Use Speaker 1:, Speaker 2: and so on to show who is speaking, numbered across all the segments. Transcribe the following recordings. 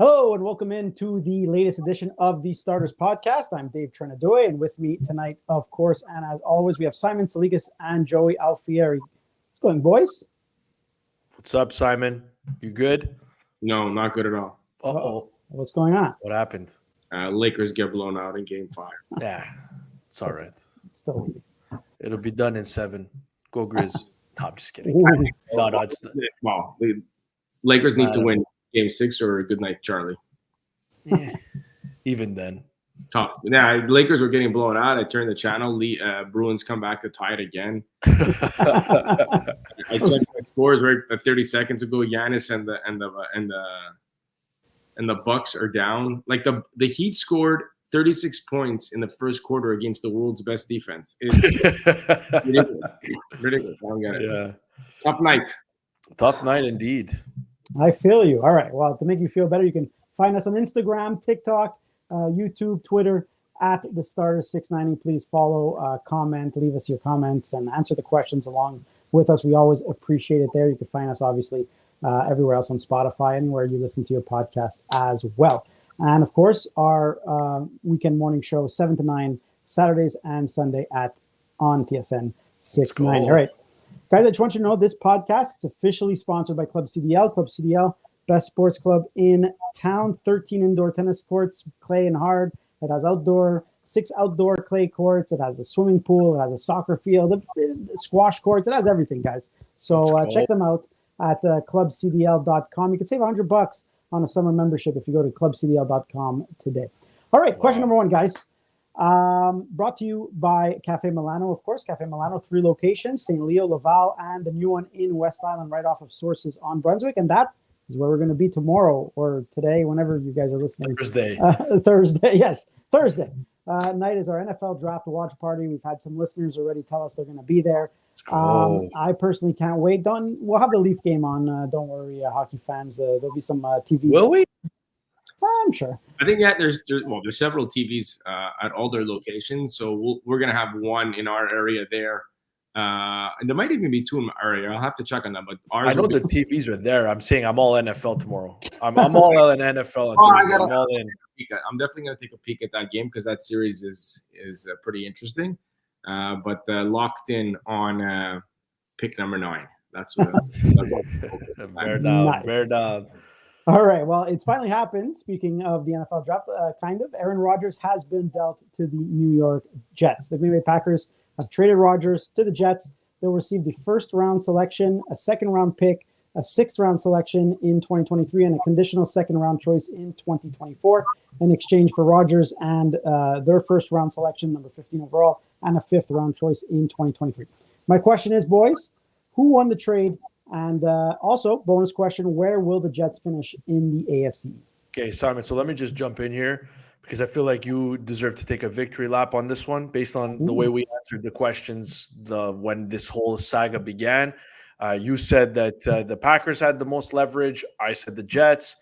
Speaker 1: Hello and welcome into the latest edition of the Starters Podcast. I'm Dave Trenadoy, and with me tonight, of course, and as always, we have Simon Salikas and Joey Alfieri. What's going, boys?
Speaker 2: What's up, Simon? You good?
Speaker 3: No, not good at all.
Speaker 2: Uh-oh.
Speaker 1: What's going on?
Speaker 2: What happened?
Speaker 3: Lakers get blown out in Game 5.
Speaker 2: Yeah, it's all right.
Speaker 1: Still,
Speaker 2: It'll be done in 7. Go Grizz. No, I'm just kidding.
Speaker 1: Ooh.
Speaker 2: No, it's
Speaker 3: Well, the Lakers need to win Game 6 or good night, Charlie.
Speaker 2: even then.
Speaker 3: Tough. Yeah, Lakers were getting blown out. I turned the channel. Bruins come back to tie it again. I checked the scores right 30 seconds ago. Giannis and the Bucks are down. Like the Heat scored 36 points in the first quarter against the world's best defense. It's ridiculous. I don't get it.
Speaker 2: Yeah.
Speaker 3: Tough night.
Speaker 2: Tough night indeed.
Speaker 1: I feel you. All right. Well, to make you feel better, you can find us on Instagram, TikTok, YouTube, Twitter at the Starters 690. Please follow, comment, leave us your comments, and answer the questions along with us. We always appreciate it there. You can find us obviously everywhere else on Spotify, anywhere you listen to your podcast as well. And of course, our weekend morning show, 7 to 9, Saturdays and Sunday on TSN 690. All right. Guys, I just want you to know this podcast is officially sponsored by Club CDL. Club CDL, best sports club in town. 13 indoor tennis courts, clay and hard. It has 6 outdoor clay courts. It has a swimming pool. It has a soccer field, squash courts. It has everything, guys. So check them out at clubcdl.com. You can save $100 on a summer membership if you go to clubcdl.com today. All right, question number 1, guys. Brought to you by Cafe Milano, of course. Cafe Milano, 3 locations, St. Leo, Laval, and the new one in West Island, right off of Sources on Brunswick. And that is where we're going to be tomorrow or today, whenever you guys are listening.
Speaker 2: Thursday.
Speaker 1: Thursday, yes. Thursday night is our NFL draft watch party. We've had some listeners already tell us they're going to be there.
Speaker 2: Cool.
Speaker 1: I personally can't wait. We'll have the Leaf game on. Don't worry, hockey fans. There'll be some TV.
Speaker 2: Will we?
Speaker 1: I'm sure.
Speaker 3: I think that there's several TVs at all their locations, so we're gonna have one in our area there, and there might even be 2 in my area. I'll have to check on that. But ours,
Speaker 2: I know the TVs are there. I'm saying I'm all NFL tomorrow. I'm all in NFL on Thursday. I'm all in.
Speaker 3: I'm definitely gonna take a peek at that game because that series is pretty interesting. But locked in on pick number 9. That's what.
Speaker 2: Bear down. Bear down.
Speaker 1: All right. Well, it's finally happened. Speaking of the NFL draft, kind of, Aaron Rodgers has been dealt to the New York Jets. The Green Bay Packers have traded Rodgers to the Jets. They'll receive the first-round selection, a second-round pick, a sixth-round selection in 2023, and a conditional second-round choice in 2024 in exchange for Rodgers and their first-round selection, number 15 overall, and a fifth-round choice in 2023. My question is, boys, who won the trade? And also, bonus question, where will the Jets finish in the AFCs?
Speaker 2: Okay, Simon, so let me just jump in here because I feel like you deserve to take a victory lap on this one based on the way we answered the questions when this whole saga began. You said that the Packers had the most leverage. I said the Jets.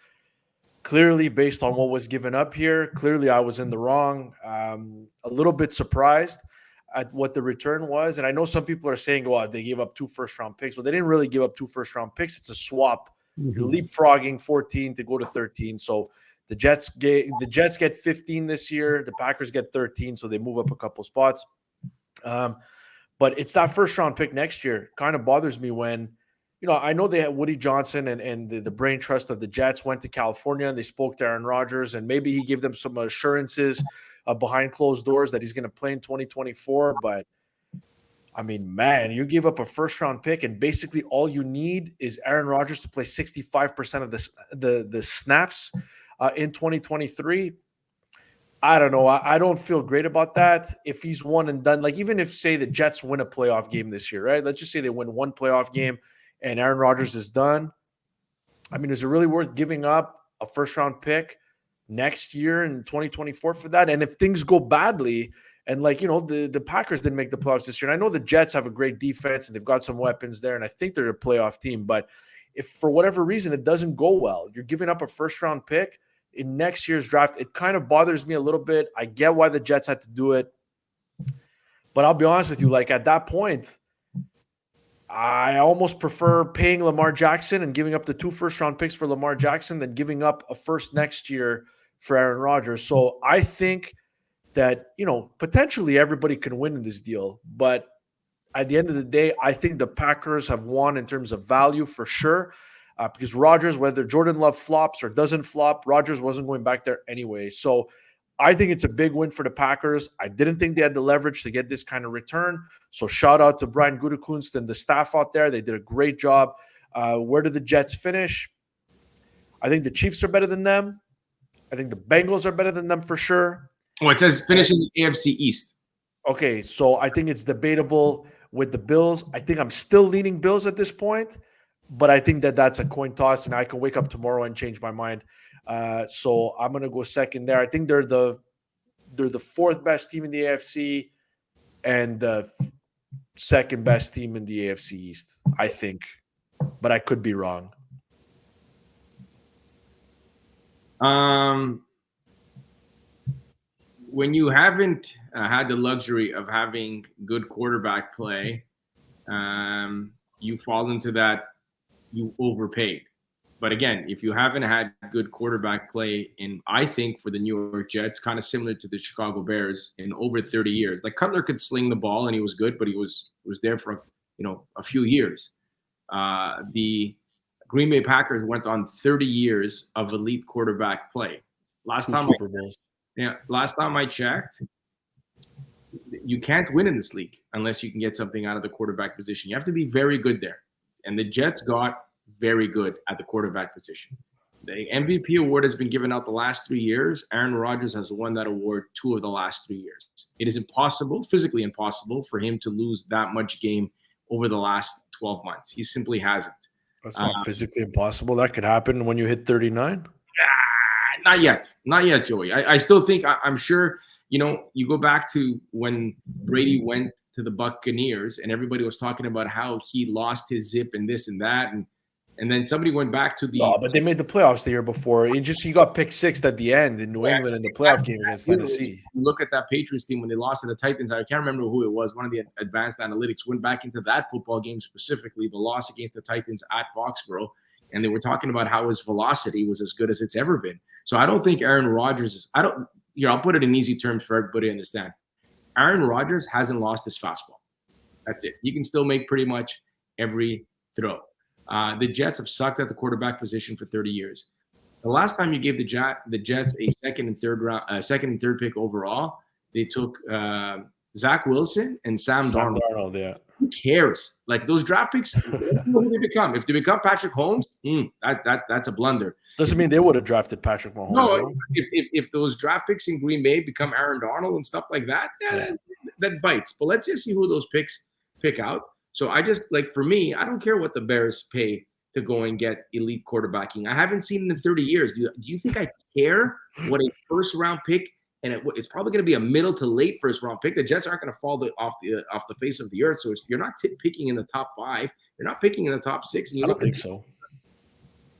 Speaker 2: Clearly, based on what was given up here, clearly I was in the wrong. A little bit surprised at what the return was. And I know some people are saying, well, they gave up 2 first-round picks. Well, they didn't really give up 2 first-round picks. It's a swap. You're leapfrogging 14 to go to 13. So the Jets get 15 this year. The Packers get 13, so they move up a couple spots. But it's that first-round pick next year. Kind of bothers me when, I know they had Woody Johnson and the brain trust of the Jets went to California and they spoke to Aaron Rodgers, and maybe he gave them some assurances behind closed doors that he's going to play in 2024. But, I mean, man, you give up a first-round pick, and basically all you need is Aaron Rodgers to play 65% of the snaps in 2023. I don't know. I don't feel great about that. If he's one and done, like even if, say, the Jets win a playoff game this year, right? Let's just say they win one playoff game and Aaron Rodgers is done. I mean, is it really worth giving up a first-round pick next year in 2024 for that? And if things go badly and the Packers didn't make the playoffs this year, and I know the Jets have a great defense and they've got some weapons there, and I think they're a playoff team, but if for whatever reason it doesn't go well, you're giving up a first-round pick in next year's draft, it kind of bothers me a little bit. I get why the Jets had to do it, but I'll be honest with you, at that point, I almost prefer paying Lamar Jackson and giving up the 2 first-round picks for Lamar Jackson than giving up a first next year for Aaron Rodgers. So I think that, potentially everybody can win in this deal. But at the end of the day, I think the Packers have won in terms of value for sure. Because Rodgers, whether Jordan Love flops or doesn't flop, Rodgers wasn't going back there anyway. So I think it's a big win for the Packers. I didn't think they had the leverage to get this kind of return. So shout out to Brian Gutekunst and the staff out there. They did a great job. Where did the Jets finish? I think the Chiefs are better than them. I think the Bengals are better than them for sure.
Speaker 3: Oh, it says finishing the AFC East.
Speaker 2: Okay, so I think it's debatable with the Bills. I think I'm still leaning Bills at this point, but I think that that's a coin toss, and I can wake up tomorrow and change my mind. So I'm gonna go second there. I think they're the 4th best team in the AFC and the second best team in the AFC East, I think, but I could be wrong.
Speaker 3: When you haven't had the luxury of having good quarterback play, you fall into that you overpaid. But again, if you haven't had good quarterback play I think for the New York Jets, kind of similar to the Chicago Bears in over 30 years, like Cutler could sling the ball and he was good, but he was there for a few years. The Green Bay Packers went on 30 years of elite quarterback play. Last time I checked, you can't win in this league unless you can get something out of the quarterback position. You have to be very good there. And the Jets got very good at the quarterback position. The MVP award has been given out the last 3 years. Aaron Rodgers has won that award 2 of the last 3 years. It is impossible, physically impossible, for him to lose that much game over the last 12 months. He simply hasn't.
Speaker 2: That's not physically impossible. That could happen when you hit 39.
Speaker 3: Not yet, Joey. I still think, I'm sure, you go back to when Brady went to the Buccaneers and everybody was talking about how he lost his zip and this and that. And then somebody went back to the...
Speaker 2: No, but they made the playoffs the year before. He got picked 6th at the end in New England in the playoff game against Tennessee.
Speaker 3: Look at that Patriots team when they lost to the Titans. I can't remember who it was. One of the advanced analytics went back into that football game specifically, the loss against the Titans at Foxborough. And they were talking about how his velocity was as good as it's ever been. So I don't think Aaron Rodgers is... I'll put it in easy terms for everybody to understand. Aaron Rodgers hasn't lost his fastball. That's it. You can still make pretty much every throw. The Jets have sucked at the quarterback position for 30 years. The last time you gave the Jets a second and third pick overall, they took Zach Wilson and Sam Darnold.
Speaker 2: Yeah.
Speaker 3: Who cares? Like those draft picks, who they become. If they become Patrick Mahomes, that's a blunder.
Speaker 2: Doesn't mean they would have drafted Patrick Mahomes.
Speaker 3: No, if those draft picks in Green Bay become Aaron Donald and stuff like that, that bites. But let's just see who those picks pick out. So I just, for me, I don't care what the Bears pay to go and get elite quarterbacking. I haven't seen it in 30 years. Do you think I care what a first-round pick, and it's probably going to be a middle to late first-round pick? The Jets aren't going to fall off the face of the earth. So you're not picking in the top 5. You're not picking in the top 6. And
Speaker 2: I don't think so.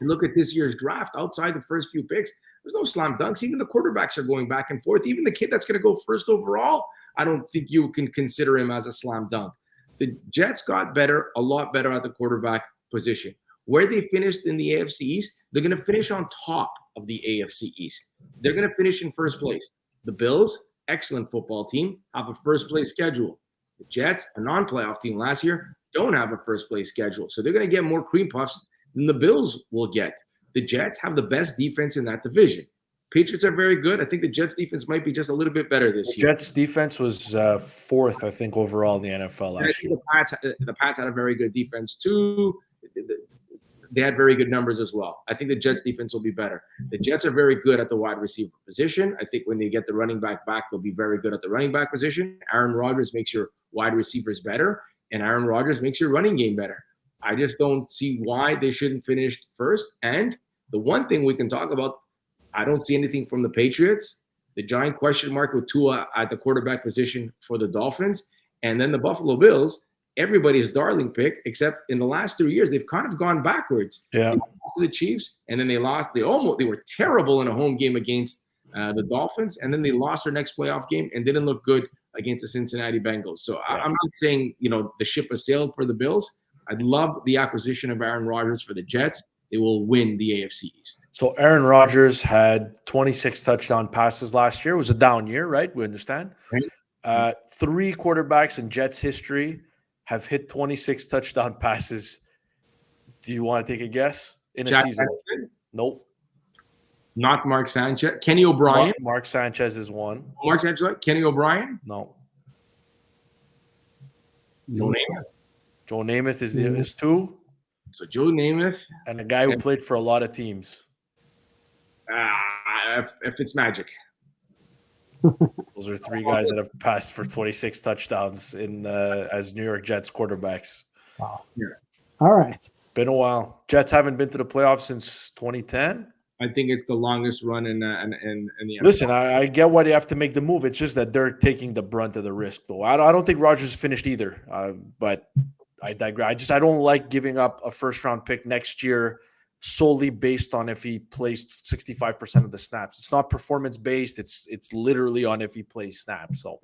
Speaker 3: And look at this year's draft. Outside the first few picks, there's no slam dunks. Even the quarterbacks are going back and forth. Even the kid that's going to go first overall, I don't think you can consider him as a slam dunk. The Jets got a lot better at the quarterback position. Where they finished in the AFC East, they're going to finish on top of the AFC East. They're going to finish in first place. The Bills, excellent football team, have a first-place schedule. The Jets, a non-playoff team last year, don't have a first-place schedule. So they're going to get more cream puffs than the Bills will get. The Jets have the best defense in that division. Patriots are very good. I think the Jets defense might be just a little bit better this year.
Speaker 2: Jets defense was 4th, I think, overall in the NFL last year.
Speaker 3: The Pats had a very good defense too. They had very good numbers as well. I think the Jets defense will be better. The Jets are very good at the wide receiver position. I think when they get the running back, they'll be very good at the running back position. Aaron Rodgers makes your wide receivers better, and Aaron Rodgers makes your running game better. I just don't see why they shouldn't finish first. And the one thing we can talk about, I don't see anything from the Patriots. The giant question mark with Tua at the quarterback position for the Dolphins. And then the Buffalo Bills, everybody's darling pick, except in the last 3 years, they've kind of gone backwards.
Speaker 2: Yeah.
Speaker 3: They lost to the Chiefs, and then they lost. They were terrible in a home game against the Dolphins, and then they lost their next playoff game and didn't look good against the Cincinnati Bengals. So I'm not saying, the ship has sailed for the Bills. I'd love the acquisition of Aaron Rodgers for the Jets. They will win the AFC East.
Speaker 2: So Aaron Rodgers had 26 touchdown passes last year. It was a down year, right? We understand.
Speaker 3: Right.
Speaker 2: 3 quarterbacks in Jets history have hit 26 touchdown passes. Do you want to take a guess in a
Speaker 3: Jack
Speaker 2: season?
Speaker 3: Henderson?
Speaker 2: Nope.
Speaker 3: Not Mark Sanchez. Kenny O'Brien.
Speaker 2: Mark Sanchez is one.
Speaker 3: Mark Sanchez. Kenny O'Brien.
Speaker 2: No.
Speaker 3: Joe Namath.
Speaker 2: Joe Namath is 2.
Speaker 3: So Joe Namath.
Speaker 2: And a guy who played for a lot of teams.
Speaker 3: If it's magic.
Speaker 2: Those are 3 guys that have passed for 26 touchdowns in as New York Jets quarterbacks.
Speaker 1: Wow.
Speaker 3: Yeah.
Speaker 1: All right.
Speaker 2: Been a while. Jets haven't been to the playoffs since 2010.
Speaker 3: I think it's the longest run in the NFL.
Speaker 2: Listen, I get why they have to make the move. It's just that they're taking the brunt of the risk, though. I don't think Rodgers finished either. But I digress. I don't like giving up a first-round pick next year solely based on if he plays 65% of the snaps. It's not performance-based. It's literally on if he plays snaps. So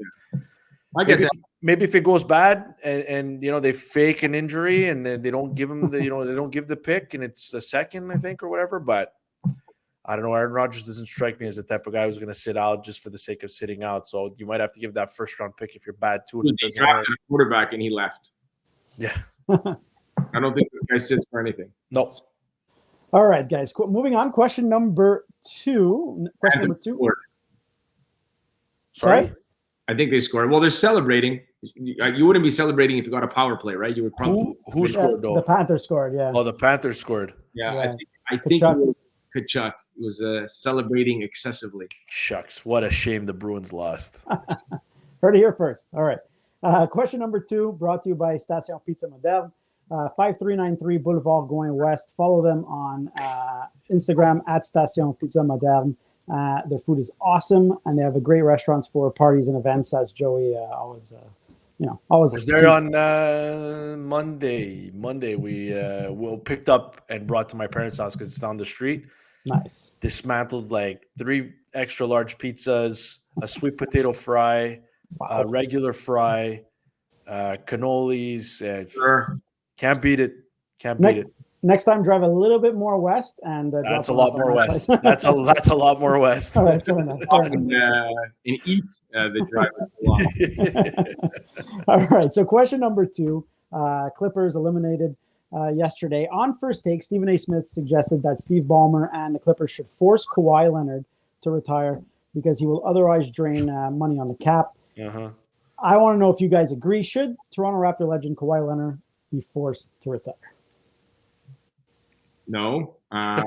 Speaker 3: I get that.
Speaker 2: Maybe if it goes bad and they fake an injury and they don't give him they don't give the pick and it's a second, I think, or whatever. But I don't know. Aaron Rodgers doesn't strike me as the type of guy who's going to sit out just for the sake of sitting out. So you might have to give that first-round pick if you're bad too.
Speaker 3: He drafted a quarterback and he left.
Speaker 2: Yeah.
Speaker 3: I don't think this guy sits for anything.
Speaker 2: No.
Speaker 1: All right, guys. Moving on. Question number 2. Question number 2.
Speaker 2: Sorry?
Speaker 3: I think they scored. Well, they're celebrating. You wouldn't be celebrating if you got a power play, right? You would probably.
Speaker 2: Who scored, though?
Speaker 1: The Panthers scored, yeah.
Speaker 2: Oh, the Panthers scored.
Speaker 3: Yeah. I think it was Kachuk. He was celebrating excessively.
Speaker 2: Shucks. What a shame the Bruins lost.
Speaker 1: Heard it here first. All right. Question number 2 brought to you by Station Pizza Moderne. 5393 Boulevard going west. Follow them on Instagram at Station Pizza Moderne. Their food is awesome, and they have a great restaurants for parties and events, as Joey always
Speaker 2: was there on Monday. We picked up and brought to my parents' house because it's down the street.
Speaker 1: Nice.
Speaker 2: Dismantled like 3 extra large pizzas, a sweet potato fry, a regular fry, cannolis.
Speaker 3: Sure.
Speaker 2: Can't beat it. Can't beat it.
Speaker 1: Next time, drive a little bit more west, and
Speaker 2: that's a lot more west. That's a lot more west.
Speaker 1: All right, fair enough.
Speaker 3: And eat the drive.
Speaker 1: All right. So, question number 2: Clippers eliminated yesterday. On First Take, Stephen A. Smith suggested that Steve Ballmer and the Clippers should force Kawhi Leonard to retire because he will otherwise drain money on the cap.
Speaker 2: Uh-huh.
Speaker 1: I want to know if you guys agree. Should Toronto Raptor legend Kawhi Leonard be forced to retire?
Speaker 3: No. I'm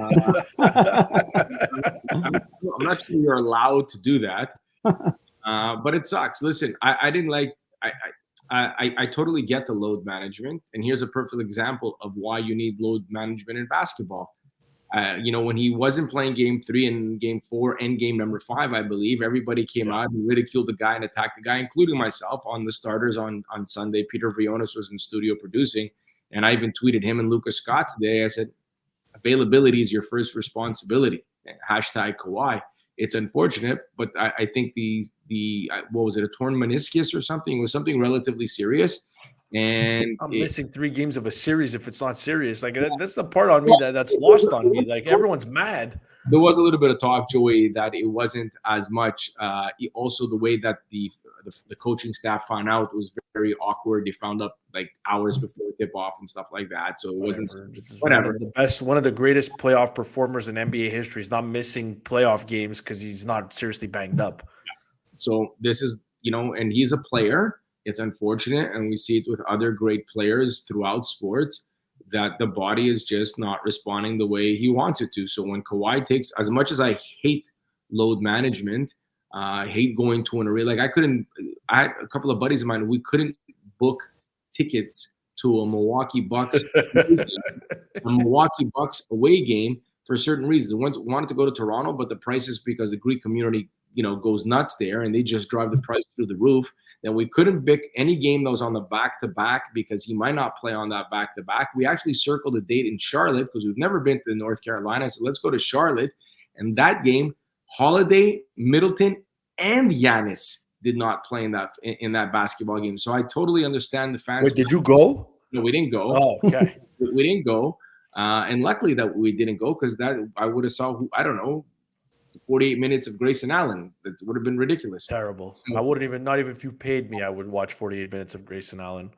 Speaker 3: not sure you're allowed to do that. But it sucks. Listen, I didn't like I totally get the load management. And here's a perfect example of why you need load management in basketball. When he wasn't playing game 3 and game 4 and game number 5, I believe, everybody came out and ridiculed the guy and attacked the guy, including myself on the starters on Sunday. Peter Vrionis was in studio producing. And I even tweeted him and Lucas Scott today. I said, availability is your first responsibility. Hashtag Kawhi. It's unfortunate, but I think the what was it, a torn meniscus or something? It was something relatively serious. And
Speaker 2: I'm missing 3 games of a series if it's not serious. Like that's the part on me that's lost on me. Like everyone's mad.
Speaker 3: There was a little bit of talk, Joey, that it wasn't as much. Also, the way that the coaching staff found out was very awkward. They found out like hours before tip off and stuff like that. So it wasn't whatever.
Speaker 2: One of the greatest playoff performers in NBA history is not missing playoff games because he's not seriously banged up.
Speaker 3: So this is, and he's a player. It's unfortunate, and we see it with other great players throughout sports, that the body is just not responding the way he wants it to. So when Kawhi takes, as much as I hate load management, hate going to an arena, like I had a couple of buddies of mine, we couldn't book tickets to a Milwaukee Bucks away game for certain reasons. They wanted to go to Toronto, but the prices, because the Greek community, goes nuts there, and they just drive the price through the roof. Then we couldn't pick any game that was on the back-to-back because he might not play on that back-to-back. We actually circled a date in Charlotte because we've never been to North Carolina. So let's go to Charlotte. And that game, Holiday, Middleton, and Giannis did not play in that basketball game. So I totally understand the fans.
Speaker 2: Wait, did you go?
Speaker 3: No, we didn't go.
Speaker 2: Oh, okay.
Speaker 3: We didn't go. And luckily that we didn't go, because that I would have saw, I don't know, 48 minutes of Grayson Allen. That would have been ridiculous.
Speaker 2: Terrible.
Speaker 3: So,
Speaker 2: I wouldn't even, not even if you paid me, I would watch 48 minutes of Grayson Allen.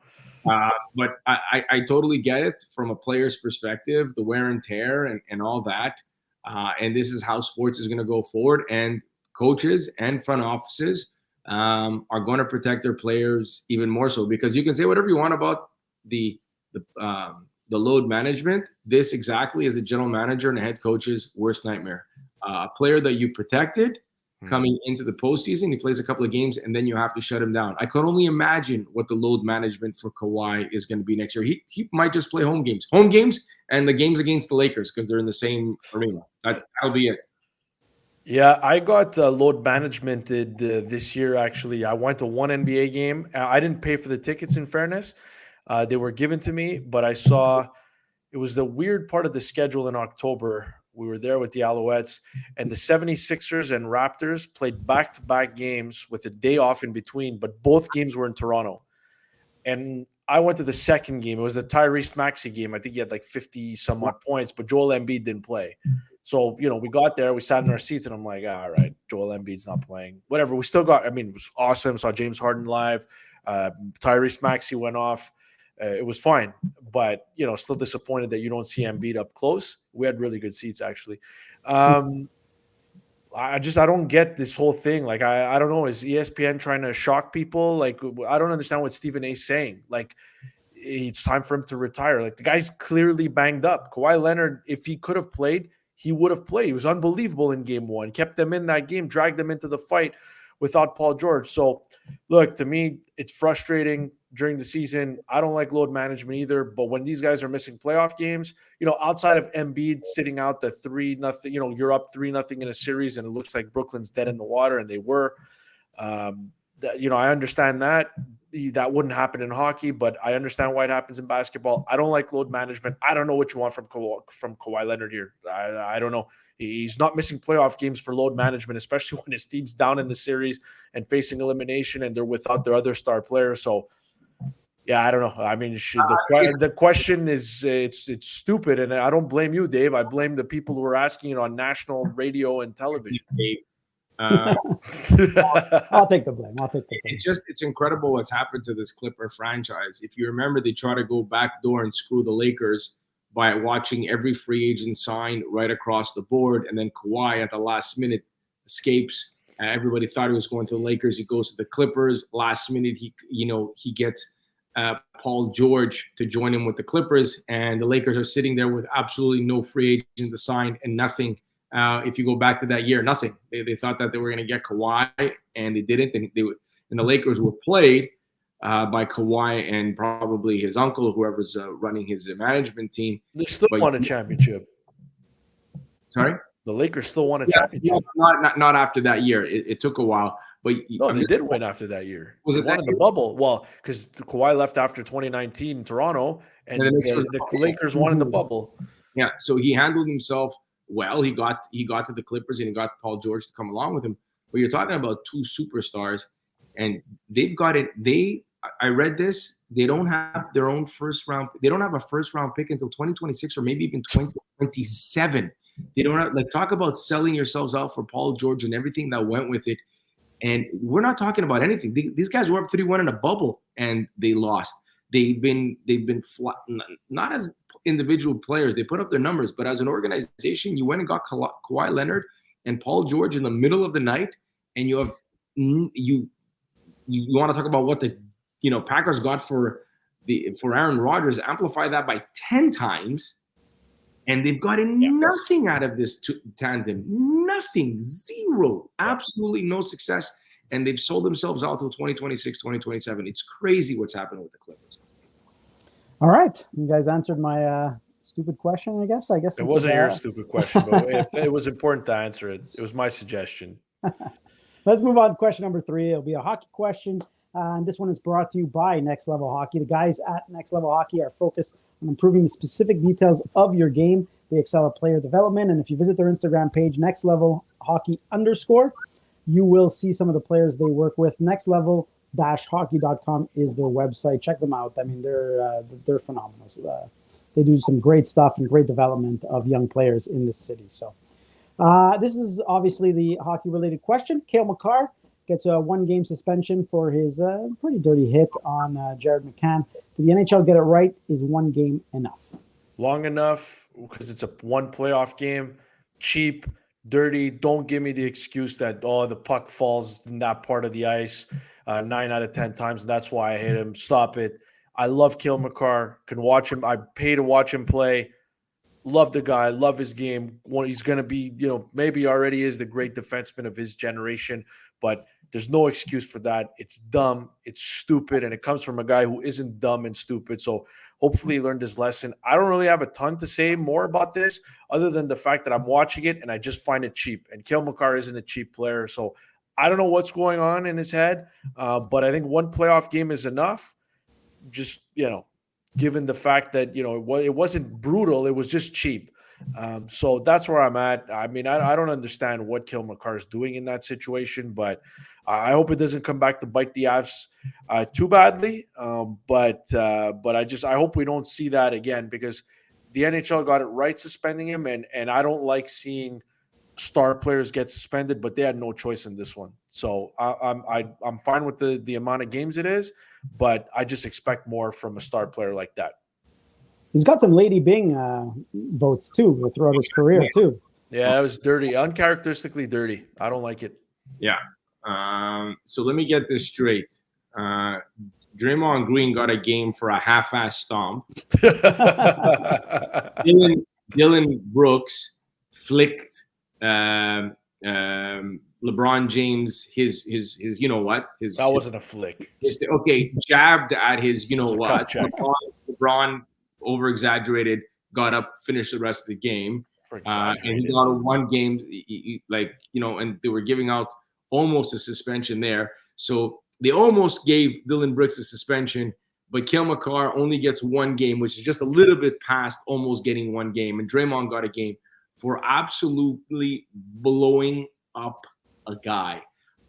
Speaker 3: but I totally get it from a player's perspective, the wear and tear and all that. And this is how sports is going to go forward. And coaches and front offices are going to protect their players even more so, because you can say whatever you want about the load management. This exactly is the general manager and the head coach's worst nightmare. A player that you protected coming into the postseason, he plays a couple of games, and then you have to shut him down. I could only imagine what the load management for Kawhi is going to be next year. He might just play home games, and the games against the Lakers, because they're in the same arena. That'll be it.
Speaker 2: Yeah, I got load managemented this year, actually. I went to one NBA game. I didn't pay for the tickets, in fairness. They were given to me, but I saw it was the weird part of the schedule in October. We were there with the Alouettes, and the 76ers and Raptors played back-to-back games with a day off in between, but both games were in Toronto. And I went to the second game. It was the Tyrese Maxey game. I think he had like 50-some-odd points, but Joel Embiid didn't play. So, we got there, we sat in our seats, and I'm like, all right, Joel Embiid's not playing. Whatever. We still got, it was awesome. Saw James Harden live. Tyrese Maxey went off. It was fine, but still disappointed that you don't see Embiid up close. We had really good seats, actually. I don't get this whole thing. Like, I don't know. Is ESPN trying to shock people? Like, I don't understand what Stephen A's saying. Like, it's time for him to retire. Like, the guy's clearly banged up. Kawhi Leonard, if he could have played, he would have played. He was unbelievable in game one. Kept them in that game, dragged them into the fight without Paul George. So, look, to me, it's frustrating during the season. I don't like load management either, but when these guys are missing playoff games, outside of Embiid sitting out the 3-0, you're up 3-0 in a series and it looks like Brooklyn's dead in the water, and they were. I understand that wouldn't happen in hockey, but I understand why it happens in basketball. I don't like load management. I don't know what you want from Kawhi Leonard here. I don't know. He's not missing playoff games for load management, especially when his team's down in the series and facing elimination and they're without their other star player. So, yeah, I don't know. The question is, it's stupid, and I don't blame you, Dave. I blame the people who are asking it on national radio and television.
Speaker 1: I'll take the blame.
Speaker 3: It's incredible what's happened to this Clipper franchise. If you remember, they try to go backdoor and screw the Lakers by watching every free agent sign right across the board, and then Kawhi at the last minute escapes. Everybody thought he was going to the Lakers. He goes to the Clippers. Last minute, he gets Paul George to join him with the Clippers, and the Lakers are sitting there with absolutely no free agent to sign and nothing. If you go back to that year, nothing. They thought that they were going to get Kawhi, and they didn't. And the Lakers were played by Kawhi and probably his uncle, whoever's running his management team.
Speaker 2: They still won a championship.
Speaker 3: Sorry?
Speaker 2: The Lakers still won a championship.
Speaker 3: Not after that year. It took a while. But
Speaker 2: they did win after that year.
Speaker 3: Was it
Speaker 2: won in the bubble? Well, because Kawhi left after 2019 in Toronto, and the Lakers won in the bubble.
Speaker 3: Yeah, so he handled himself well. He got to the Clippers, and he got Paul George to come along with him. But you're talking about two superstars, and they've got it. I read this. They don't have their own first round. They don't have a first round pick until 2026 or maybe even 2027. They don't have, talk about selling yourselves out for Paul George and everything that went with it. And we're not talking about anything. These guys were up 3-1 in a bubble, and they lost. They've been flat, not as individual players. They put up their numbers, but as an organization, you went and got Kawhi Leonard and Paul George in the middle of the night, and you want to talk about what the Packers got for Aaron Rodgers. Amplify that by 10 times. And they've gotten nothing out of this tandem. Nothing. Zero. Absolutely no success. And they've sold themselves out till 2026, 2027. It's crazy what's happening with the Clippers.
Speaker 1: All right. You guys answered my stupid question, I guess.
Speaker 2: It wasn't your stupid question, but if it was important to answer it. It was my suggestion.
Speaker 1: Let's move on to question number 3. It'll be a hockey question. And this one is brought to you by Next Level Hockey. The guys at Next Level Hockey are focused on improving the specific details of your game. They excel at player development. And if you visit their Instagram page, Next Level Hockey _, you will see some of the players they work with. Next Level stars-hockey.com is their website. Check them out. I mean, they're phenomenal. So, they do some great stuff and great development of young players in this city. So this is obviously the hockey-related question. Cale Makar gets a 1-game suspension for his pretty dirty hit on Jared McCann. Did the NHL get it right? Is 1 game enough?
Speaker 2: Long enough because it's a 1 playoff game. Cheap, dirty. Don't give me the excuse that, the puck falls in that part of the ice 9 out of 10 times, and that's why I hate him. Stop it. I love Cale Makar. Can watch him. I pay to watch him play. Love the guy. Love his game. He's going to be, maybe already is the great defenseman of his generation, but there's no excuse for that. It's dumb. It's stupid, and it comes from a guy who isn't dumb and stupid. So hopefully he learned his lesson. I don't really have a ton to say more about this other than the fact that I'm watching it, and I just find it cheap. And Cale Makar isn't a cheap player, so I don't know what's going on in his head, but I think 1 playoff game is enough. Just, given the fact that, it wasn't brutal, it was just cheap. So that's where I'm at. I mean, I don't understand what Cale Makar is doing in that situation, but I hope it doesn't come back to bite the Avs too badly. But I hope we don't see that again, because the NHL got it right suspending him, and I don't like seeing star players get suspended, but they had no choice in this one. So I'm fine with the amount of games it is, but I just expect more from a star player like that.
Speaker 1: He's got some Lady Bing votes too throughout his career too.
Speaker 2: Yeah, it was dirty, uncharacteristically dirty. I don't like it.
Speaker 3: Yeah. So let me get this straight. Draymond Green got a game for a half-ass stomp. Dylan Brooks flicked LeBron James his you know what,
Speaker 2: that wasn't a flick.
Speaker 3: Jabbed at his you know what. LeBron over exaggerated, got up, finished the rest of the game, and he got a 1 game, and they were giving out almost a suspension there. So they almost gave Dylan Brooks a suspension, but Cale Makar only gets 1 game, which is just a little bit past almost getting 1 game, and Draymond got a game for absolutely blowing up a guy.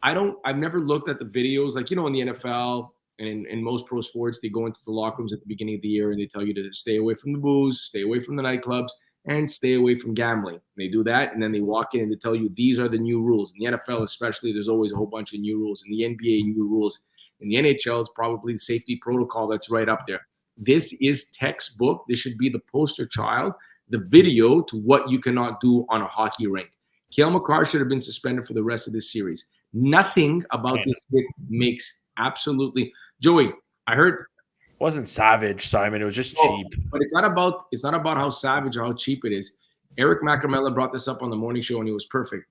Speaker 3: I've never looked at the videos, in the NFL and in most pro sports, they go into the locker rooms at the beginning of the year and they tell you to stay away from the booze, stay away from the nightclubs, and stay away from gambling. They do that, and then they walk in and they tell you these are the new rules. In the NFL especially, there's always a whole bunch of new rules. In the NBA, new rules. In the NHL, it's probably the safety protocol that's right up there. This is textbook. This should be the poster child, the video to what you cannot do on a hockey rink. Cale Makar should have been suspended for the rest of this series. Nothing about this hit makes absolutely – Joey, I heard –
Speaker 2: it wasn't savage, Simon. It was just cheap.
Speaker 3: But it's not about how savage or how cheap it is. Eric Macarmella brought this up on the morning show, and he was perfect.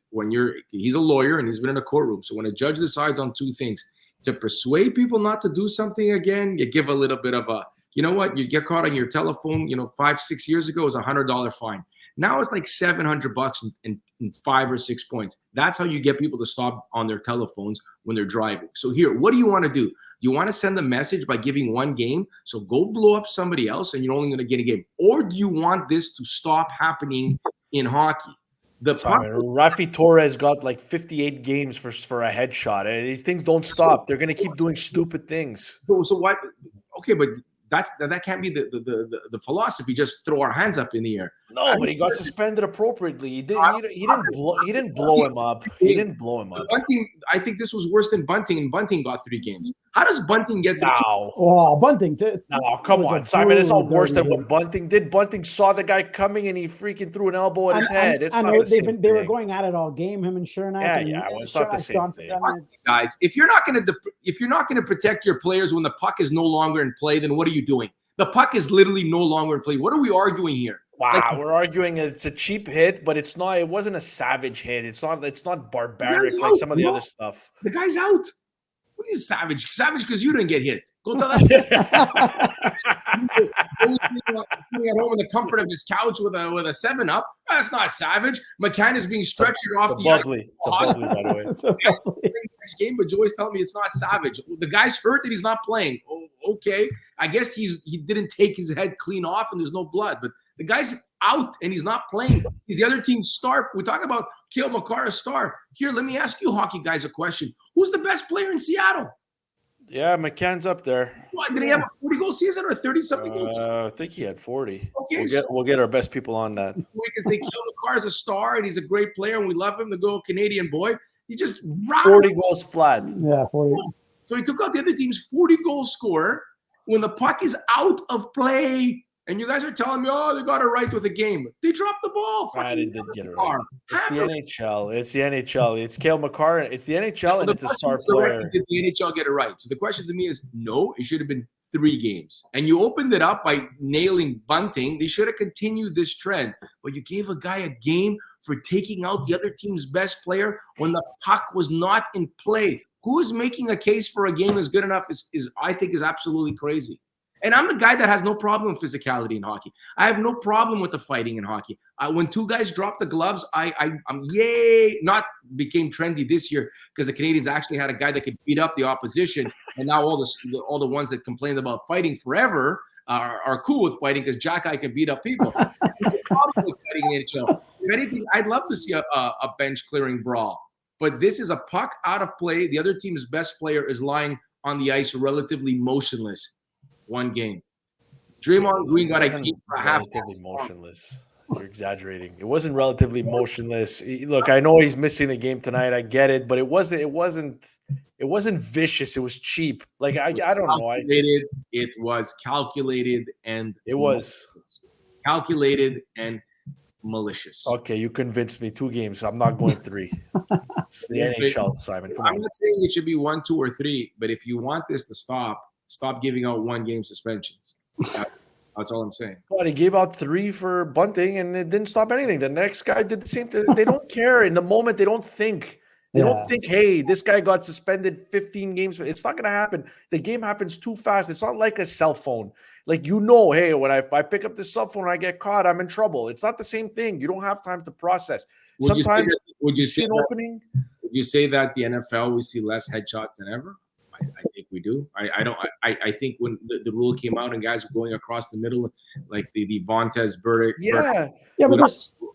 Speaker 3: He's a lawyer, and he's been in a courtroom. So when a judge decides on 2 things, to persuade people not to do something again, you give a little bit of a – you know what? You get caught on your telephone, 5-6 years ago, it was $100 fine. Now it's like $700 and 5 or 6 points. That's how you get people to stop on their telephones when they're driving. So here, what do you want to do? You want to send a message by giving 1 game? So go blow up somebody else and you're only going to get a game. Or do you want this to stop happening in hockey?
Speaker 2: Rafi Torres got like 58 games for a headshot. These things don't stop. They're going to keep doing stupid things.
Speaker 3: So what? Okay, but that can't be the philosophy. Just throw our hands up in the air.
Speaker 2: No, but he got suspended appropriately. He didn't blow him up. He didn't blow him up.
Speaker 3: Bunting, I think this was worse than Bunting, and Bunting got 3 games. How does Bunting get?
Speaker 1: Bunting.
Speaker 2: No, come on, Simon. It's all worse than what Bunting did. Bunting saw the guy coming and he freaking threw an elbow at his head. It's not the same thing.
Speaker 1: They were going at it all game. Him and Chernak.
Speaker 2: Yeah. Well, it's not the same thing.
Speaker 3: Guys, if you're not going to protect your players when the puck is no longer in play, then what are you doing? The puck is literally no longer in play. What are we arguing here?
Speaker 2: Wow, we're arguing it's a cheap hit, but it's not. It wasn't a savage hit. It's not barbaric like some of the other stuff.
Speaker 3: The guy's out. What are you savage? Savage because you didn't get hit. Go tell that. Sitting at home in the comfort of his couch with a 7-Up. That's not savage. McCann is being stretched off the ice.
Speaker 2: It's a bubbly, by the way.
Speaker 1: It's a bubbly.
Speaker 3: Next game, but Joey's telling me it's not savage. The guy's hurt that he's not playing. Oh, okay. I guess he didn't take his head clean off and there's no blood, but the guy's out and he's not playing. He's the other team's star. We talk about Cale Makar, a star. Here, let me ask you hockey guys a question. Who's the best player in Seattle?
Speaker 2: Yeah, McCann's up there.
Speaker 3: What, did he have a 40-goal season or a 30-something goal season?
Speaker 2: I think he had 40.
Speaker 3: Okay,
Speaker 2: We'll get our best people on that.
Speaker 3: We can say Kale McCarr is a star and he's a great player and we love him, the good Canadian boy. He just
Speaker 2: 40 goals flat.
Speaker 1: Yeah, 40.
Speaker 3: So he took out the other team's 40-goal scorer when the puck is out of play. And you guys are telling me, oh, they got it right with a game. They dropped the ball.
Speaker 2: They did get it right. It's the NHL. It's the NHL. It's Kale McCarr. It's the NHL, and it's a star player.
Speaker 3: Did the NHL get it right? So the question to me is, no, it should have been 3 games. And you opened it up by nailing Bunting. They should have continued this trend. But you gave a guy a game for taking out the other team's best player when the puck was not in play. Who is making a case for a game as good enough is I think is absolutely crazy. And I'm the guy that has no problem with physicality in hockey. I have no problem with the fighting in hockey. When 2 guys drop the gloves, I'm yay. Not became trendy this year because the Canadians actually had a guy that could beat up the opposition, and now all the ones that complained about fighting forever are cool with fighting because Jack I can beat up people. There's no problem with fighting in the NHL. If anything, I'd love to see a bench clearing brawl, but this is a puck out of play. The other team's best player is lying on the ice, relatively motionless. 1 game. Draymond Green got a game for
Speaker 2: relatively motionless. You're exaggerating. It wasn't relatively motionless. Look, I know he's missing the game tonight. I get it, but it wasn't vicious. It was cheap. Like I don't know.
Speaker 3: It was calculated and
Speaker 2: it was
Speaker 3: calculated and malicious.
Speaker 2: Okay, you convinced me. 2 games. I'm not going 3. It's the NHL, Simon. Come on.
Speaker 3: I'm not saying it should be 1, 2, or 3, but if you want this to stop giving out 1-game suspensions. That's all I'm saying.
Speaker 2: But he gave out 3 for Bunting, and it didn't stop anything. The next guy did the same thing. They don't care. In the moment, they don't think. They don't think, hey, this guy got suspended 15 games. It's not going to happen. The game happens too fast. It's not like a cell phone. Like, hey, when if I pick up this cell phone and I get caught, I'm in trouble. It's not the same thing. You don't have time to process. Sometimes
Speaker 3: would you say that the NFL we see less headshots than ever? I think we do. I think when the rule came out and guys were going across the middle, like the Vontaze verdict.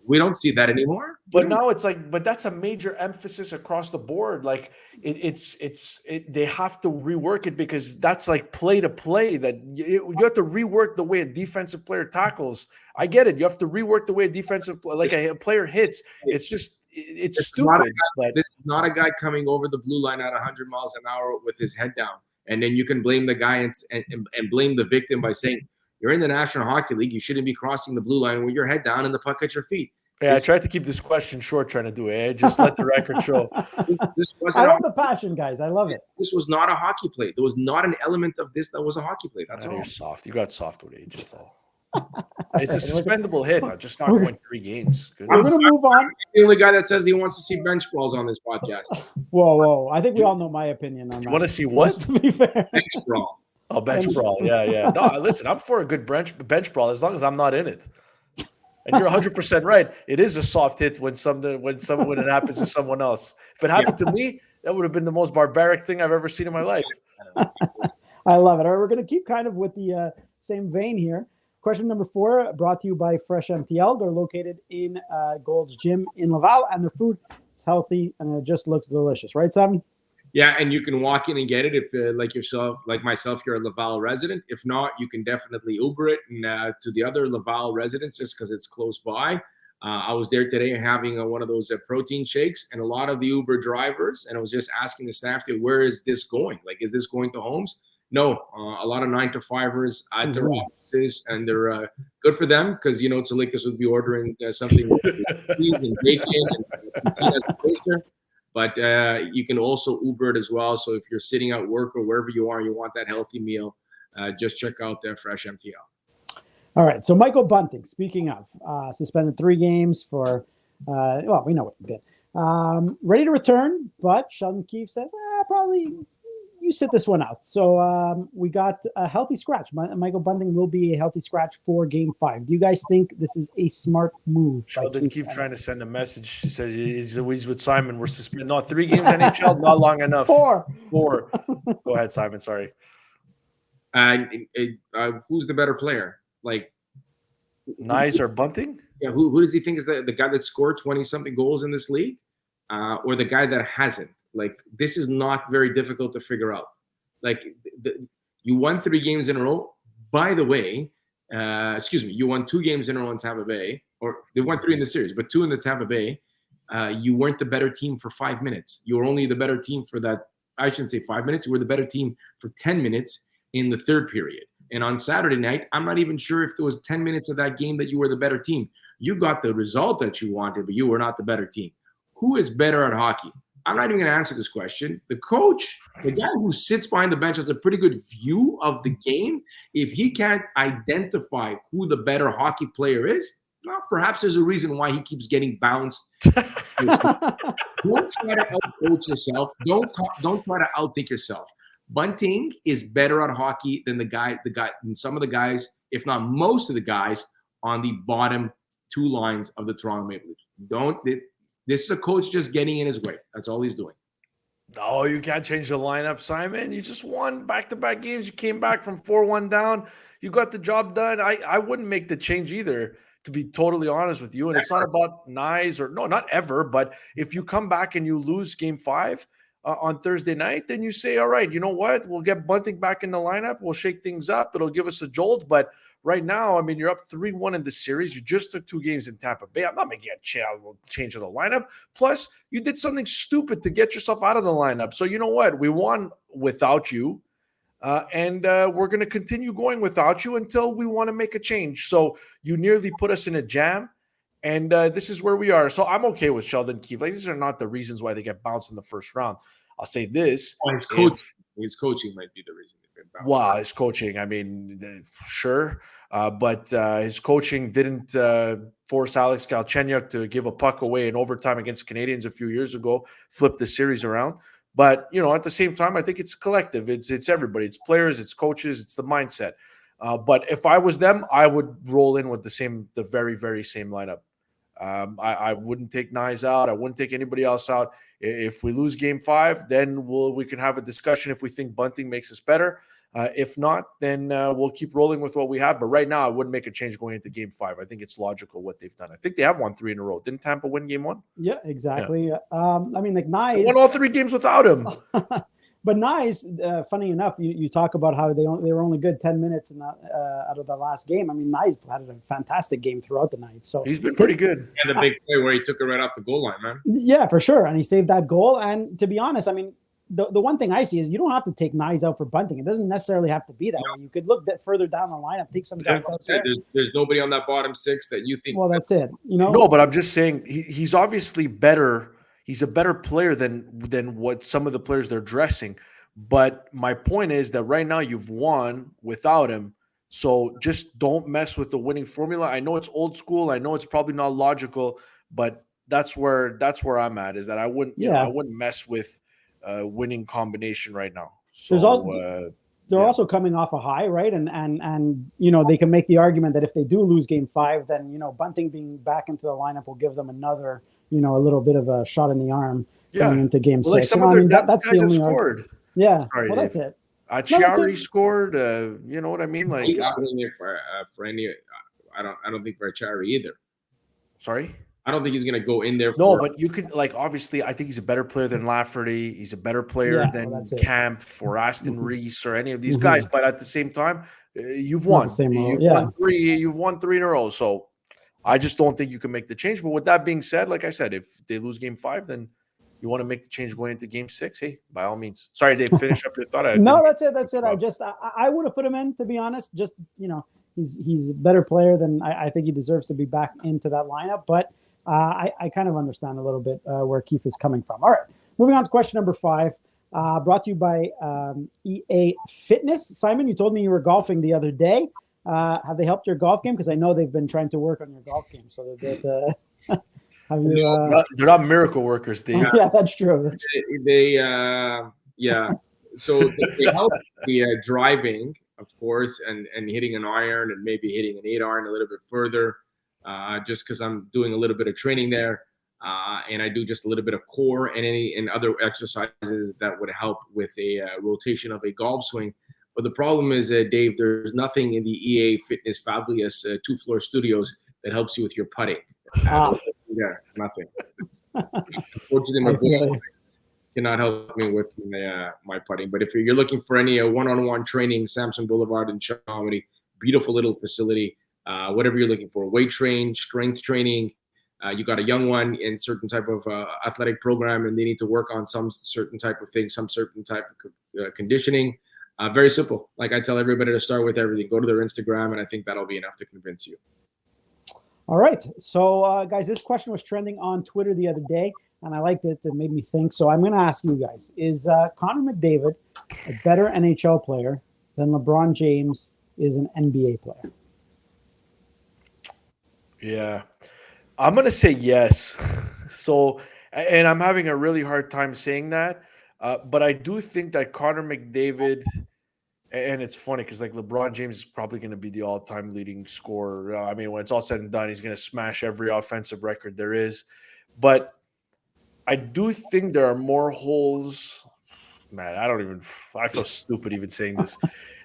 Speaker 3: We don't see that anymore.
Speaker 2: But now it's like, but that's a major emphasis across the board. Like they have to rework it because that's like play to play. That you have to rework the way a defensive player tackles. I get it. You have to rework the way a player hits. It's stupid.
Speaker 3: This is not a guy coming over the blue line at 100 miles an hour with his head down. And then you can blame the guy and blame the victim by saying, you're in the National Hockey League. You shouldn't be crossing the blue line with your head down and the puck at your feet.
Speaker 2: Yeah, I tried to keep this question short trying to do it. Just let the record show.
Speaker 3: This
Speaker 1: I love the passion, guys. I love it.
Speaker 3: This was not a hockey play. There was not an element of this that was a hockey play. That's all.
Speaker 2: You're soft. You got soft with age. That's all. It's a suspendable hit. I'm just not going 3 games.
Speaker 1: We're going to move on.
Speaker 3: The only guy that says he wants to see bench brawls on this podcast.
Speaker 1: Whoa. I think we all know my opinion on that.
Speaker 2: You want to see what?
Speaker 1: To be fair.
Speaker 3: Bench brawl.
Speaker 2: Oh, bench brawl. Yeah. No, listen, I'm for a good bench brawl as long as I'm not in it. And you're 100% right. It is a soft hit when it happens to someone else. If it happened to me, that would have been the most barbaric thing I've ever seen in my life.
Speaker 1: I love it. All right, we're going to keep kind of with the same vein here. Question number 4, brought to you by Fresh MTL. They're located in Gold's Gym in Laval, and their food is healthy and it just looks delicious. Right, Simon?
Speaker 3: Yeah, and you can walk in and get it if, like myself, you're a Laval resident. If not, you can definitely Uber it to the other Laval residences because it's close by. I was there today having one of those protein shakes, and a lot of the Uber drivers, and I was just asking the staff, where is this going? Like, is this going to homes? No, a lot of 9-to-5ers at their offices, and they're good for them because, Tsalikas would be ordering something with cheese and bacon and poutine as a taster. But you can also Uber it as well. So if you're sitting at work or wherever you are, you want that healthy meal, just check out Fresh MTL.
Speaker 1: All right. So Michael Bunting, speaking of, suspended 3 games for, we know what he did. Ready to return, but Sheldon Keefe says, probably you sit this one out. So we got a healthy scratch. Michael Bunting will be a healthy scratch for Game 5. Do you guys think this is a smart move?
Speaker 2: Sheldon Keefe trying to send a message. He says he's with Simon. We're suspended. No, 3 games NHL, not long enough. 4. Go ahead, Simon. Sorry.
Speaker 3: Who's the better player? Like
Speaker 2: Nyes or Bunting?
Speaker 3: Yeah. Who does he think is the guy that scored 20-something goals in this league, or the guy that hasn't? Like, this is not very difficult to figure out. Like you won 3 games in a row. By the way, you won 2 games in a row in Tampa Bay, or they won 3 in the series, but 2 in the Tampa Bay. You weren't the better team for 5 minutes. You were only the better team for that. I shouldn't say 5 minutes. You were the better team for 10 minutes in the third period. And on Saturday night, I'm not even sure if there was 10 minutes of that game that you were the better team. You got the result that you wanted, but you were not the better team. Who is better at hockey? I'm not even going to answer this question. The coach, the guy who sits behind the bench, has a pretty good view of the game. If he can't identify who the better hockey player is, well, perhaps there's a reason why he keeps getting bounced. Don't try to out-coach yourself. Don't try to outthink yourself. Bunting is better at hockey than than some of the guys, if not most of the guys, on the bottom 2 lines of the Toronto Maple Leafs. This is a coach just getting in his way. That's all he's doing.
Speaker 2: Oh, you can't change the lineup, Simon. You just won back-to-back games. You came back from 4-1 down. You got the job done. I wouldn't make the change either, to be totally honest with you. And it's not about Nyes or – no, not ever. But if you come back and you lose Game 5 on Thursday night, then you say, all right, you know what? We'll get Bunting back in the lineup. We'll shake things up. It'll give us a jolt. But right now, I mean, you're up 3-1 in the series. You just took 2 games in Tampa Bay. I'm not making a change of the lineup. Plus, you did something stupid to get yourself out of the lineup. So you know what? We won without you. And we're going to continue going without you until we want to make a change. So you nearly put us in a jam. And this is where we are. So I'm okay with Sheldon Keefe. Like, these are not the reasons why they get bounced in the first round. I'll say this.
Speaker 3: His coaching might be the reason they get bounced.
Speaker 2: Wow, his coaching. I mean, sure. But his coaching didn't force Alex Galchenyuk to give a puck away in overtime against Canadians a few years ago, flip the series around. But, you know, at the same time, I think it's collective. It's everybody. It's players, it's coaches, it's the mindset. But if I was them, I would roll in with the very, very same lineup. I wouldn't take Nyes out. I wouldn't take anybody else out. If we lose Game 5, then we can have a discussion if we think Bunting makes us better. If not, then we'll keep rolling with what we have. But right now, I wouldn't make a change going into Game 5. I think it's logical what they've done. I think they have won 3 in a row. Didn't Tampa win Game 1?
Speaker 1: Yeah, exactly. Yeah. I mean, like Nyes
Speaker 2: won all 3 games without him.
Speaker 1: But Nyes, funny enough, you talk about how they were only good 10 minutes out of the last game. I mean, Nyes had a fantastic game throughout the night. So
Speaker 2: he's been pretty good.
Speaker 3: And the big play where he took it right off the goal line, man.
Speaker 1: Yeah, for sure. And he saved that goal. And to be honest, I mean, the one thing I see is you don't have to take Nyes out for Bunting. It doesn't necessarily have to be that way. You could look further down the lineup, take some guys out there.
Speaker 3: There's nobody on that bottom 6 that you think.
Speaker 1: Well, that's it. You know.
Speaker 2: No, but I'm just saying he's obviously better. He's a better player than what some of the players they're dressing. But my point is that right now you've won without him. So just don't mess with the winning formula. I know it's old school. I know it's probably not logical, but that's where I'm at, is that I wouldn't mess with winning combination right now. So
Speaker 1: they're also coming off a high, right? And you know, they can make the argument that if they do lose Game 5, then, you know, Bunting being back into the lineup will give them another, you know, a little bit of a shot in the arm going into Game 6.
Speaker 2: Like some of that's the only scored.
Speaker 1: Yeah, well, that's it.
Speaker 2: Chiari scored. You know what I mean? Like,
Speaker 3: he's not in there for any. I don't think for Chiari either.
Speaker 2: Sorry,
Speaker 3: I don't think he's going to go in there.
Speaker 2: No, but you could, like, obviously, I think he's a better player than Lafferty. He's a better player than Camp or Aston Reese or any of these guys. But at the same time, you've won. Won 3. You've won 3 in a row. So I just don't think you can make the change. But with that being said, like I said, if they lose Game 5, then you want to make the change going into Game 6? Hey, by all means. Sorry, Dave, finish up your thought.
Speaker 1: No, that's it. That's it. I would have put him in, to be honest. Just, you know, he's a better player than I think he deserves to be back into that lineup. But I kind of understand a little bit where Keefe is coming from. All right, moving on to question number 5, brought to you by EA Fitness. Simon, you told me you were golfing the other day. Have they helped your golf game? Because I know they've been trying to work on your golf game. So
Speaker 2: they're not miracle workers, Steve.
Speaker 1: Yeah, that's true.
Speaker 3: So they help the driving, of course, and hitting an iron and maybe hitting an 8-iron a little bit further, just because I'm doing a little bit of training there, and I do just a little bit of core and other exercises that would help with a rotation of a golf swing. But the problem is, Dave, there's nothing in the EA Fitness Fabulous 2-floor studios that helps you with your putting. Yeah, nothing. Unfortunately, my boys cannot help me with my putting. But if you're looking for any one-on-one training, Samson Boulevard in Chomedy, beautiful little facility. Whatever you're looking for, weight train, strength training. You got a young one in certain type of athletic program, and they need to work on some certain type of thing, some certain type of conditioning. Very simple. Like I tell everybody to start with everything. Go to their Instagram, and I think that'll be enough to convince you.
Speaker 1: All right. So, guys, this question was trending on Twitter the other day, and I liked it. It made me think. So I'm going to ask you guys, is Connor McDavid a better NHL player than LeBron James is an NBA player?
Speaker 2: Yeah. I'm going to say yes. So, and I'm having a really hard time saying that, but I do think that Connor McDavid, and it's funny because like LeBron James is probably going to be the all-time leading scorer. I mean, when it's all said and done, he's going to smash every offensive record there is. But I do think there are more holes. Man, I feel stupid even saying this.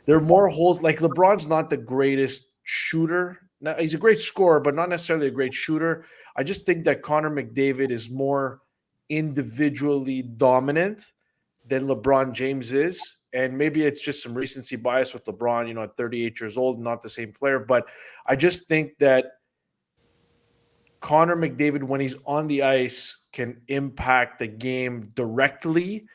Speaker 2: There are more holes. Like LeBron's not the greatest shooter. Now, he's a great scorer, but not necessarily a great shooter. I just think that Connor McDavid is more individually dominant than LeBron James is. And maybe it's just some recency bias with LeBron, at 38 years old, not the same player. But I just think that Connor McDavid, when he's on the ice, can impact the game directly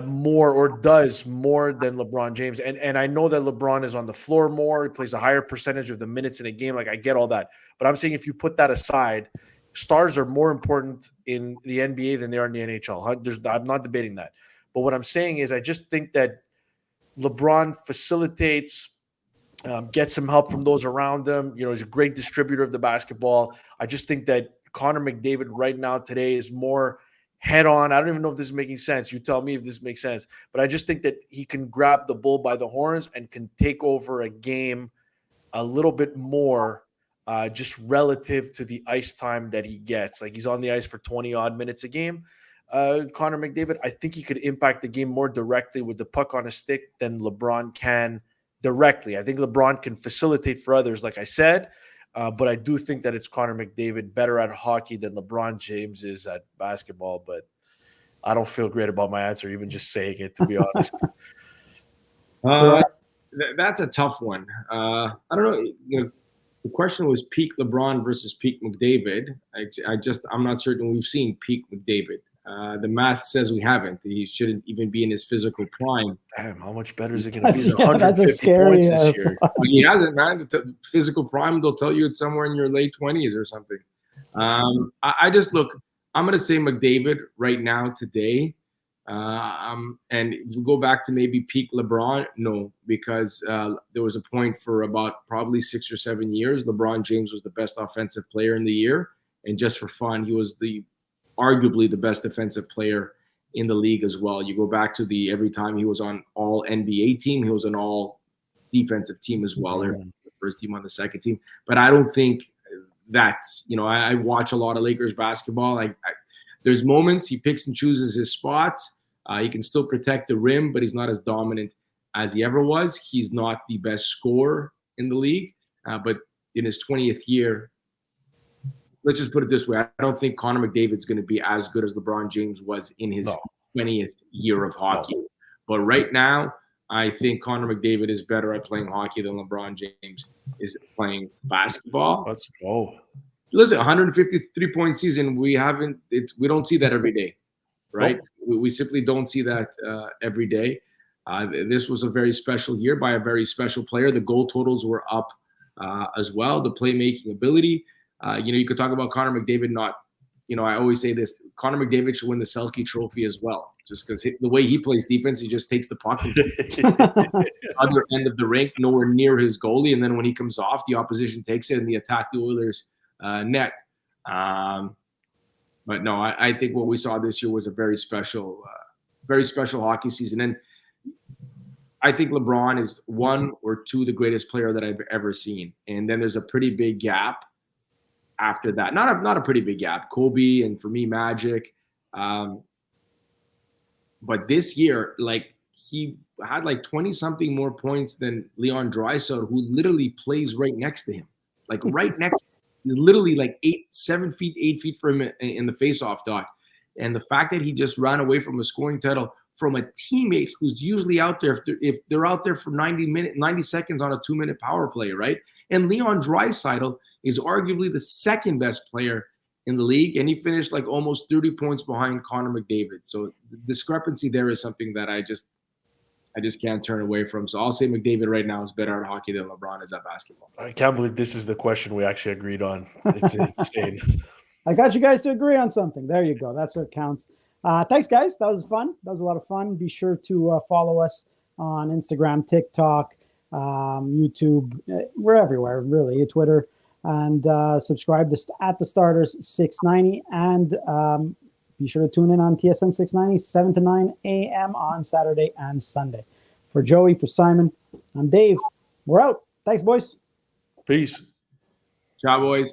Speaker 2: more, or does more than LeBron James. And I know that LeBron is on the floor more. He plays a higher percentage of the minutes in a game. Like, I get all that. But I'm saying if you put that aside, stars are more important in the NBA than they are in the NHL. I'm not debating that. But what I'm saying is I just think that LeBron facilitates, gets some help from those around him. He's a great distributor of the basketball. I just think that Connor McDavid right now today is more head on. I don't even know if this is making sense. You tell me if this makes sense. But I just think that he can grab the bull by the horns and can take over a game a little bit more just relative to the ice time that he gets. Like, he's on the ice for 20-odd minutes a game. Connor McDavid, I think he could impact the game more directly with the puck on a stick than LeBron can directly. I think LeBron can facilitate for others, like I said, but I do think that it's Connor McDavid better at hockey than LeBron James is at basketball. But I don't feel great about my answer, even just saying it, to be honest.
Speaker 3: That's a tough one. I don't know. The question was peak LeBron versus peak McDavid. I'm not certain we've seen peak McDavid. The math says we haven't. He shouldn't even be in his physical prime.
Speaker 2: Damn, how much better is it going to be?
Speaker 1: That's a scary
Speaker 2: points this year.
Speaker 3: He hasn't, man. The physical prime, they'll tell you it's somewhere in your late 20s or something. I just look. I'm going to say McDavid right now today. And if we go back to maybe peak LeBron, no, because there was a point for about probably 6 or 7 years, LeBron James was the best offensive player in the year. And just for fun, he was arguably the best defensive player in the league as well. You go back to every time he was on all NBA team, he was an all defensive team as well. They're the first team on the second team. But I don't think that's, I watch a lot of Lakers basketball. There's moments he picks and chooses his spots. He can still protect the rim, but he's not as dominant as he ever was. He's not the best scorer in the league. But in his 20th year, let's just put it this way. I don't think Connor McDavid's going to be as good as LeBron James was in his 20th year of hockey. No. But right now, I think Connor McDavid is better at playing hockey than LeBron James is playing basketball.
Speaker 2: Let's go.
Speaker 3: Listen, 153-point season, we don't see that every day, right? Nope. We simply don't see that every day. This was a very special year by a very special player. The goal totals were up as well. The playmaking ability. You could talk about Connor McDavid not, I always say this, Connor McDavid should win the Selke trophy as well, just because the way he plays defense, he just takes the puck and other end of the rink, nowhere near his goalie. And then when he comes off, the opposition takes it and they attack the Oilers' net. But no, I think what we saw this year was a very special hockey season. And I think LeBron is one or two the greatest player that I've ever seen. And then there's a pretty big gap after that. Not a pretty big gap. Kobe and for me, Magic. But this year, he had 20-something more points than Leon Draisaitl, who literally plays right next to him. Right next to him. He's literally 8 feet from him in the faceoff dot. And the fact that he just ran away from a scoring title from a teammate who's usually out there, if they're out there for 90 seconds on a 2-minute power play, right? And Leon Draisaitl is arguably the second best player in the league, and he finished like almost 30 points behind Connor McDavid. So the discrepancy there is something that I just can't turn away from. So I'll say McDavid right now is better at hockey than LeBron is at basketball.
Speaker 2: I can't believe this is the question we actually agreed on. It's insane.
Speaker 1: I got you guys to agree on something. There you go. That's what counts. Thanks, guys. That was fun. That was a lot of fun. Be sure to follow us on Instagram, TikTok, YouTube. We're everywhere, really. Twitter. And subscribe at the Starters 690. And be sure to tune in on TSN 690, 7 to 9 a.m. on Saturday and Sunday. For Joey, for Simon, I'm Dave. We're out. Thanks, boys.
Speaker 2: Peace.
Speaker 3: Ciao, boys.